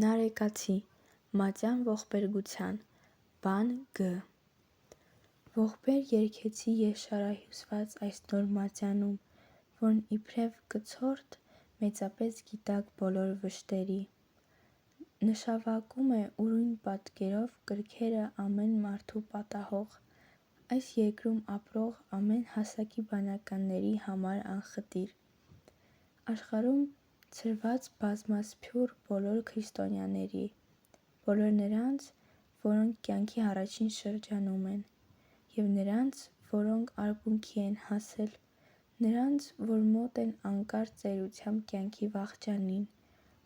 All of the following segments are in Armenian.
Նարեկացի, մատյան ողբերգության, բան Գ. Ողբեր երգեցի ես շարահյուսված այս նոր մատյանում, որն իբրև կցորդ մեծապես գիտակ բոլոր վշտերի, նշավակում է ուրույն պատկերով կրքերը ամեն մարդու պատահող, այս երկրում ապրող ամեն հասակի բանականների համար անխտիր, աշխարհում ցրված բազմասփյուռ բոլոր քրիստոնյաների, բոլոր նրանց, որոնք կյանքի առաջին շրջանում են, և նրանց, որոնք արբունքի են հասել, նրանց, որ մոտ են անկար ծերությամբ կյանքի վախճանին,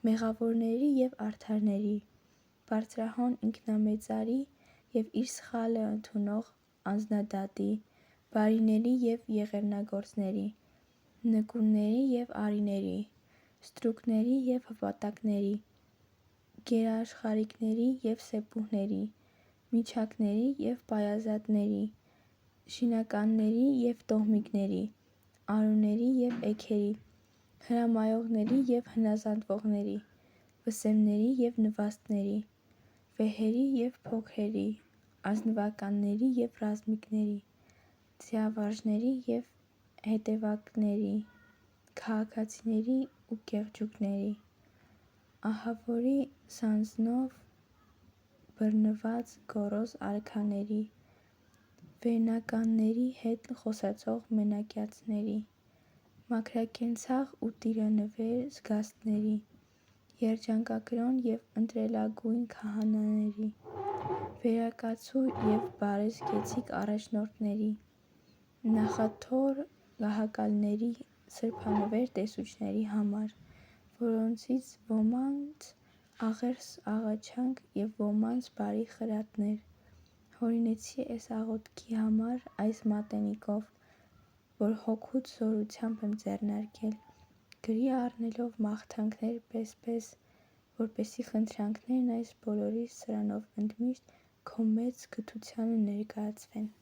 մեղավորների և արդարների, բարձրահոն ինքնամեծարի և իր սխալը ընդունող անձնադատի, բարիների և եղեռնագործների, նկունների և արիների, ստրուկների և հպատակների, գերաշխարհիկների և սեպուհների, միջակների և պայազատների, շինականների և տոհմիկների, արուների և էգերի, հրամայողների և հնազանդվողների, վսեմների և նվաստների, վեհերի և փոքրերի, ազնվականների և ռազմիկների, ձիավարժների և հետևակների, քաղաքացիների ու գեղջուկների, ահավորի սանձնով բռնված գոռոզ արքաների, վերնականների հետ խոսացող մենակյացների, մաքրաքենցաղ ու տիրանվեր զգաստների, երջանկակրոն և ընտրելագույն քահանաների, վերակացու և բարեզգեցիկ առաջնորդների, նախաթոռ գահակալների սրբանվեր տեսուչների համար, որոնցից ոմանց աղերս աղաչանք և ոմանց բարի խրատներ, հորինեցի էս աղոթքի համար այս մատենիկով, որ հոգուց զորությամբ եմ ձեռնարկել, գրի առնելով մաղթանքներ պես, որպեսզի խնդրանքներն այս բոլորիս սրանով ընդմիշտ քո մեծ գթությանը ներկայացվեն: